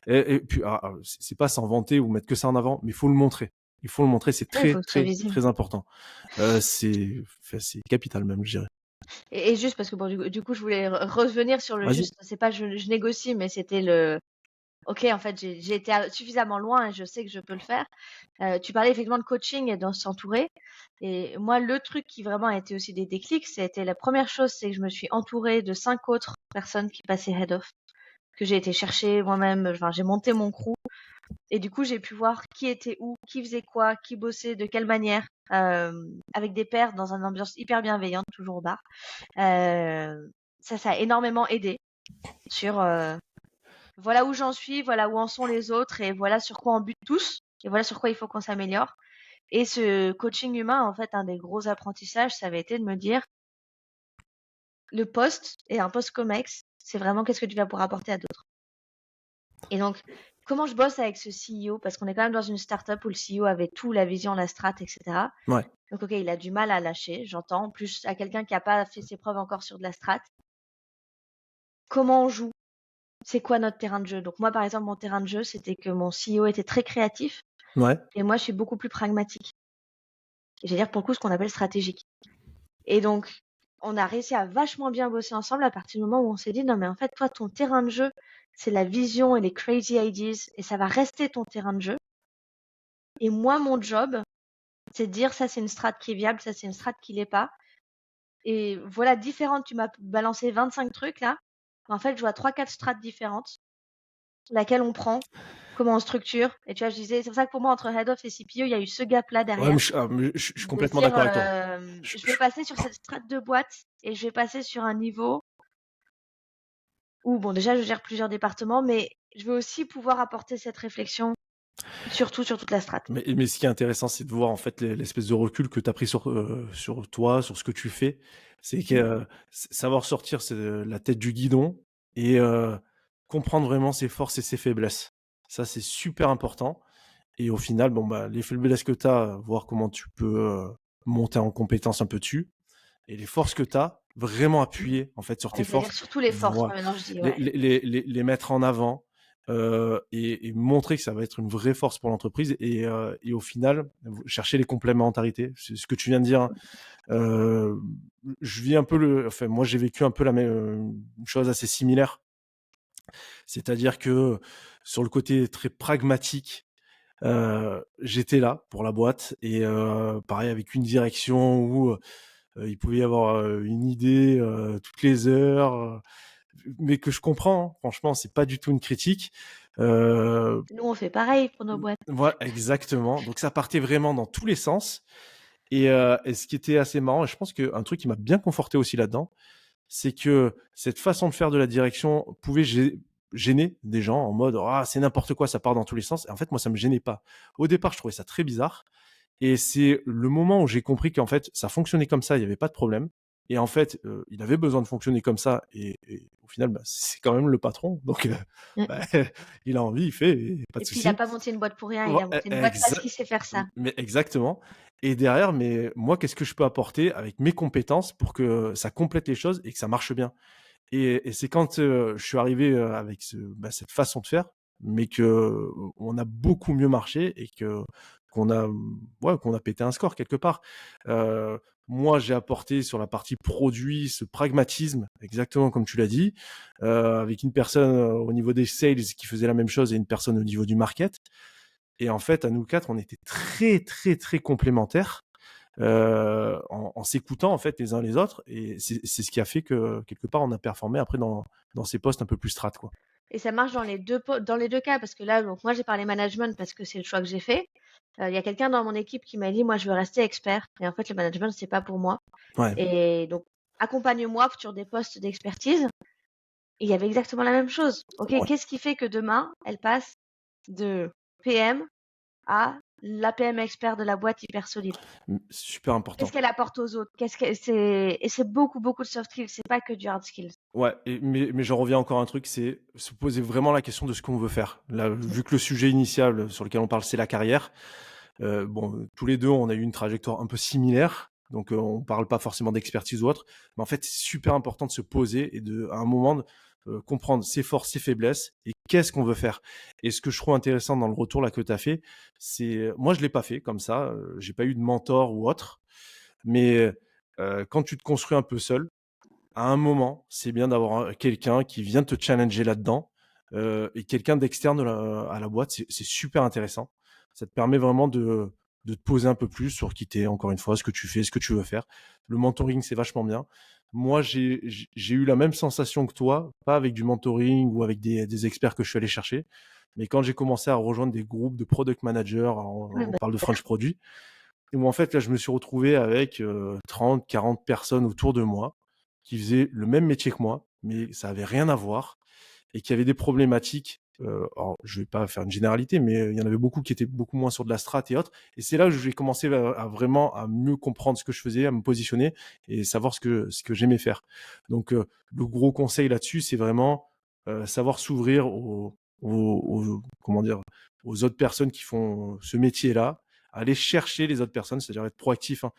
Et puis, c'est pas s'en vanter ou mettre que ça en avant, mais il faut le montrer. Il faut le montrer, c'est Ouais, il très, faut que ce soit très, visible. très important. C'est capital même, je dirais. Et juste parce que bon, du coup, je voulais revenir sur le Vas-y. juste, c'est pas je négocie, mais c'était le OK, en fait, j'ai été suffisamment loin et je sais que je peux le faire. Tu parlais effectivement de coaching et de s'entourer. Et moi, le truc qui vraiment a été aussi des déclics, c'était la première chose, c'est que je me suis entourée de 5 autres personnes qui passaient head of, que j'ai été chercher moi-même. Enfin, j'ai monté mon crew. Et du coup, j'ai pu voir qui était où, qui faisait quoi, qui bossait de quelle manière, avec des pairs dans une ambiance hyper bienveillante, toujours au bar. Ça a énormément aidé sur voilà où j'en suis, voilà où en sont les autres et voilà sur quoi on bute tous et voilà sur quoi il faut qu'on s'améliore. Et ce coaching humain, en fait, un des gros apprentissages, ça avait été de me dire le poste et un poste COMEX, c'est vraiment qu'est-ce que tu vas pouvoir apporter à d'autres. Et donc, comment je bosse avec ce CEO, parce qu'on est quand même dans une startup où le CEO avait tout, la vision, la strat, etc. Ouais. Donc, ok, il a du mal à lâcher, j'entends. Plus à quelqu'un qui n'a pas fait ses preuves encore sur de la strat. Comment on joue? C'est quoi notre terrain de jeu? Donc, moi, par exemple, mon terrain de jeu, c'était que mon CEO était très créatif Ouais. et moi, je suis beaucoup plus pragmatique. Et j'allais dire pour le coup ce qu'on appelle stratégique. Et donc, on a réussi à vachement bien bosser ensemble à partir du moment où on s'est dit non, mais en fait, toi, ton terrain de jeu, c'est la vision et les crazy ideas et ça va rester ton terrain de jeu. Et moi, mon job, c'est de dire ça, c'est une strat qui est viable, ça, c'est une strat qui l'est pas. Et voilà, différentes, tu m'as balancé 25 trucs là. En fait, je vois 3-4 strates différentes, laquelle on prend, comment on structure. Et tu vois, je disais, c'est pour ça que pour moi, entre Head of et CPO, il y a eu ce gap-là Ouais, derrière. mais je suis De se complètement dire, d'accord avec toi. je vais passer sur cette strate de boîte et je vais passer sur un niveau où, bon, déjà, je gère plusieurs départements, mais je veux aussi pouvoir apporter cette réflexion, surtout sur toute la strate. Mais ce qui est intéressant, c'est de voir en fait l'espèce de recul que tu as pris sur toi, sur ce que tu fais. C'est que savoir sortir la tête du guidon et comprendre vraiment ses forces et ses faiblesses. Ça, c'est super important. Et au final, bon, bah, les faiblesses que tu as, voir comment tu peux monter en compétence un peu dessus. Et les forces que tu as, vraiment appuyer en fait sur tes C'est-à-dire forces, surtout les forces, voilà. moi, maintenant, je dis, ouais. Les mettre en avant. et montrer que ça va être une vraie force pour l'entreprise et au final, chercher les complémentarités. C'est ce que tu viens de dire, hein. Euh, je vis un peu enfin, moi, j'ai vécu un peu la même une chose assez similaire. C'est-à-dire que sur le côté très pragmatique, j'étais là pour la boîte et pareil avec une direction où il pouvait y avoir une idée toutes les heures, mais que je comprends, hein. Franchement, c'est pas du tout une critique. Nous, on fait pareil pour nos boîtes. Voilà, exactement. Donc ça partait vraiment dans tous les sens. Et ce qui était assez marrant, et je pense qu'un truc qui m'a bien conforté aussi là-dedans, c'est que cette façon de faire de la direction pouvait gêner des gens en mode ah c'est n'importe quoi, ça part dans tous les sens. Et en fait, moi, ça me gênait pas. Au départ, je trouvais ça très bizarre. Et c'est le moment où j'ai compris qu'en fait, ça fonctionnait comme ça, il n'y avait pas de problème. Et en fait, il avait besoin de fonctionner comme ça. Et au final, bah, c'est quand même le patron. Donc, Mm. bah, il a envie, il fait, et pas de Et puis, il n'a souci. pas monté une boîte pour rien, il a Voi- monté une boîte parce exa- qu'il sait faire ça. mais exactement. Et derrière, mais moi, qu'est-ce que je peux apporter avec mes compétences pour que ça complète les choses et que ça marche bien? Et c'est quand je suis arrivé avec cette façon de faire, mais que on a beaucoup mieux marché et qu'on a, ouais, qu'on a pété un score quelque part. Euh, Moi, j'ai apporté sur la partie produit ce pragmatisme, exactement comme tu l'as dit, avec une personne au niveau des sales qui faisait la même chose et une personne au niveau du market. Et en fait, à nous quatre, on était très, très, très complémentaires en s'écoutant en fait les uns les autres. Et c'est ce qui a fait que quelque part, on a performé après dans ces postes un peu plus strat, quoi. Et ça marche dans les deux cas, parce que là, donc moi, j'ai parlé management parce que c'est le choix que j'ai fait. Il y a quelqu'un dans mon équipe qui m'a dit, moi, je veux rester expert. Et en fait, le management, c'est pas pour moi. Ouais, Et donc, accompagne-moi sur des postes d'expertise. Et il y avait exactement la même chose. OK, ouais. qu'est-ce qui fait que demain, elle passe de PM à la PM expert de la boîte hyper solide? Super Qu'est-ce important. qu'elle apporte aux autres? Et c'est beaucoup, beaucoup de soft skills. C'est pas que du hard skills. Ouais, mais j'en reviens encore à un truc, c'est se poser vraiment la question de ce qu'on veut faire. Là, vu que le sujet initial sur lequel on parle, c'est la carrière, bon, tous les deux, on a eu une trajectoire un peu similaire, donc on parle pas forcément d'expertise ou autre, mais en fait, c'est super important de se poser et à un moment, comprendre ses forces, ses faiblesses et qu'est-ce qu'on veut faire. Et ce que je trouve intéressant dans le retour là que tu as fait, c'est, moi, je l'ai pas fait comme ça, j'ai pas eu de mentor ou autre, mais quand tu te construis un peu seul, à un moment, c'est bien d'avoir quelqu'un qui vient te challenger là-dedans et quelqu'un d'externe à la boîte, c'est super intéressant. Ça te permet vraiment de te poser un peu plus sur qui t'es, encore une fois, ce que tu fais, ce que tu veux faire. Le mentoring, c'est vachement bien. Moi, j'ai eu la même sensation que toi, pas avec du mentoring ou avec des experts que je suis allé chercher, mais quand j'ai commencé à rejoindre des groupes de product managers, Ouais, on bah, parle de French Produit, où en fait, là, je me suis retrouvé avec 30, 40 personnes autour de moi qui faisaient le même métier que moi, mais ça avait rien à voir et qui avaient des problématiques. Alors, je vais pas faire une généralité, mais il y en avait beaucoup qui étaient beaucoup moins sur de la strat et autres. Et c'est là que j'ai commencé à vraiment à mieux comprendre ce que je faisais, à me positionner et savoir ce que j'aimais faire. Donc, le gros conseil là-dessus, c'est vraiment savoir s'ouvrir comment dire, aux autres personnes qui font ce métier-là, aller chercher les autres personnes, c'est-à-dire être proactif, hein.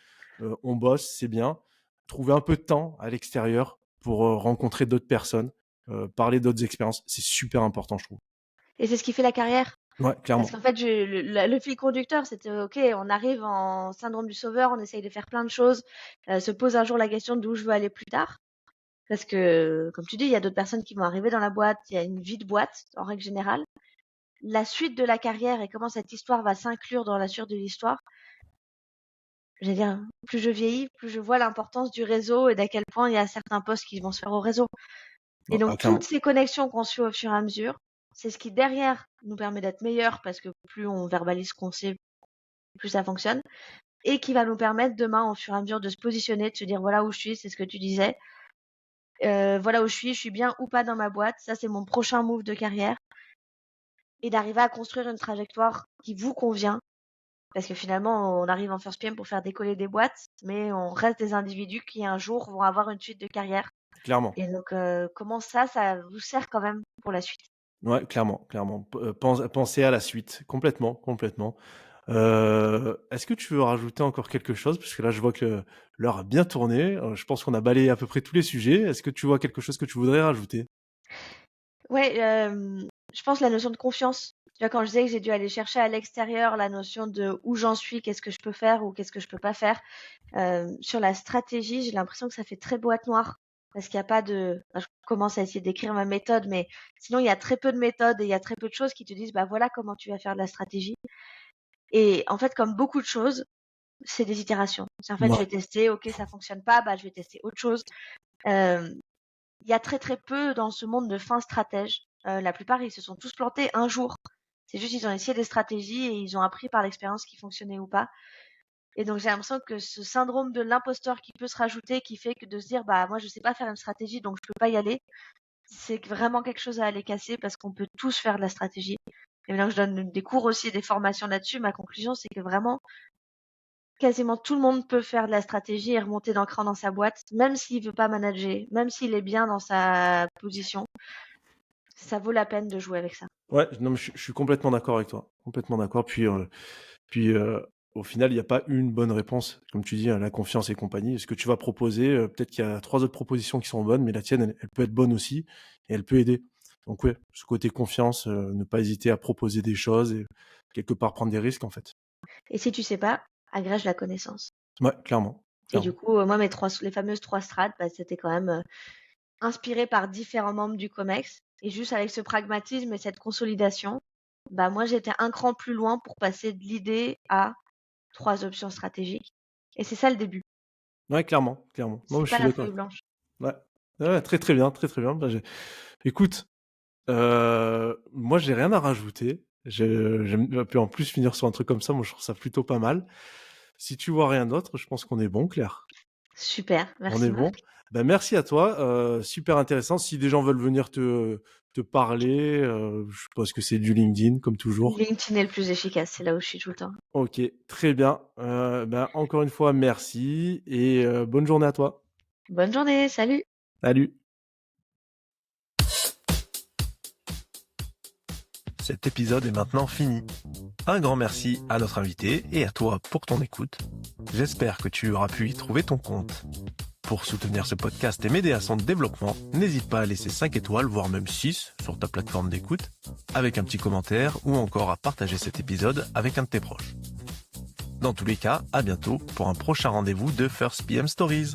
On bosse, c'est bien. Trouver un peu de temps à l'extérieur pour rencontrer d'autres personnes, parler d'autres expériences, c'est super important, je trouve. et c'est ce qui fait la carrière. Ouais, Parce clairement. qu'en fait, le fil conducteur, c'était OK, on arrive en syndrome du sauveur, on essaye de faire plein de choses, se pose un jour la question d'où je veux aller plus tard. Parce que, comme tu dis, il y a d'autres personnes qui vont arriver dans la boîte, il y a une vie de boîte, en règle générale. La suite de la carrière et comment cette histoire va s'inclure dans la suite de l'histoire, j'allais dire, plus je vieillis, plus je vois l'importance du réseau et d'à quel point il y a certains postes qui vont se faire au réseau. Et Ah, donc, toutes clairement. ces connexions qu'on se fait au fur et à mesure, c'est ce qui, derrière, nous permet d'être meilleurs parce que plus on verbalise ce qu'on sait, plus ça fonctionne. Et qui va nous permettre demain, au fur et à mesure, de se positionner, de se dire voilà où je suis, c'est ce que tu disais. Voilà où je suis bien ou pas dans ma boîte, ça c'est mon prochain move de carrière. Et d'arriver à construire une trajectoire qui vous convient. Parce que finalement, on arrive en first PM pour faire décoller des boîtes, mais on reste des individus qui un jour vont avoir une suite de carrière. Clairement. Et donc, comment ça vous sert quand même pour la suite? Ouais, clairement, clairement. Penser à la suite, complètement, complètement. Est-ce que tu veux rajouter encore quelque chose? Parce que là, je vois que l'heure a bien tourné. Je pense qu'on a balayé à peu près tous les sujets. Est-ce que tu vois quelque chose que tu voudrais rajouter? Ouais, je pense la notion de confiance. Tu vois, quand je disais que j'ai dû aller chercher à l'extérieur la notion de où j'en suis, qu'est-ce que je peux faire ou qu'est-ce que je peux pas faire. Sur la stratégie, j'ai l'impression que ça fait très boîte noire parce qu'il y a pas de. Enfin, je commence à essayer d'écrire ma méthode, mais sinon il y a très peu de méthodes et il y a très peu de choses qui te disent bah voilà comment tu vas faire de la stratégie. Et en fait, comme beaucoup de choses, c'est des itérations. C'est en fait, je Ouais. vais tester, ok, ça fonctionne pas, bah je vais tester autre chose. Euh, Il y a très très peu dans ce monde de fins stratèges. La plupart, ils se sont tous plantés un jour. C'est juste ils ont essayé des stratégies et ils ont appris par l'expérience qui fonctionnait ou pas. Et donc j'ai l'impression que ce syndrome de l'imposteur qui peut se rajouter, qui fait que de se dire bah moi je sais pas faire une stratégie donc je peux pas y aller, c'est vraiment quelque chose à aller casser parce qu'on peut tous faire de la stratégie. Et maintenant que je donne des cours aussi et des formations là-dessus, ma conclusion c'est que vraiment quasiment tout le monde peut faire de la stratégie et remonter d'un cran dans sa boîte, même s'il veut pas manager, même s'il est bien dans sa position. Ça vaut la peine de jouer avec ça. Ouais, non, mais je suis complètement d'accord avec toi. Complètement d'accord. Puis au final, il n'y a pas une bonne réponse. Comme tu dis, hein, la confiance et compagnie. Ce que tu vas proposer, peut-être qu'il y a 3 autres propositions qui sont bonnes, mais la tienne, elle peut être bonne aussi et elle peut aider. Donc ouais, ce côté confiance, ne pas hésiter à proposer des choses et quelque part prendre des risques, en fait. Et si tu sais pas, agrège la connaissance. Ouais, clairement, Et du clairement. coup, moi, les fameuses 3 strates, bah, c'était quand même inspiré par différents membres du COMEX. Et juste avec ce pragmatisme et cette consolidation, bah, moi, j'étais un cran plus loin pour passer de l'idée à 3 options stratégiques. Et c'est ça le début. Ouais, clairement, clairement. Non, C'est je pas suis la d'accord feuille avec toi. blanche. Ouais. Ouais, très, très bien, très, très bien. Bah, écoute, moi, j'ai rien à rajouter. J'aime puis en plus finir sur un truc comme ça, moi, je trouve ça plutôt pas mal. Si tu vois rien d'autre, je pense qu'on est bon, Claire. Super, On merci est bon. Marc. Ben, merci à toi, super intéressant. Si des gens veulent venir te parler, je suppose que c'est du LinkedIn comme toujours. LinkedIn est le plus efficace, c'est là où je suis tout le temps. OK, très bien. Ben, encore une fois, merci et bonne journée à toi. Bonne journée, salut! Salut. Cet épisode est maintenant fini. Un grand merci à notre invité et à toi pour ton écoute. J'espère que tu auras pu y trouver ton compte. Pour soutenir ce podcast et m'aider à son développement, n'hésite pas à laisser 5 étoiles, voire même 6 sur ta plateforme d'écoute, avec un petit commentaire ou encore à partager cet épisode avec un de tes proches. Dans tous les cas, à bientôt pour un prochain rendez-vous de First PM Stories.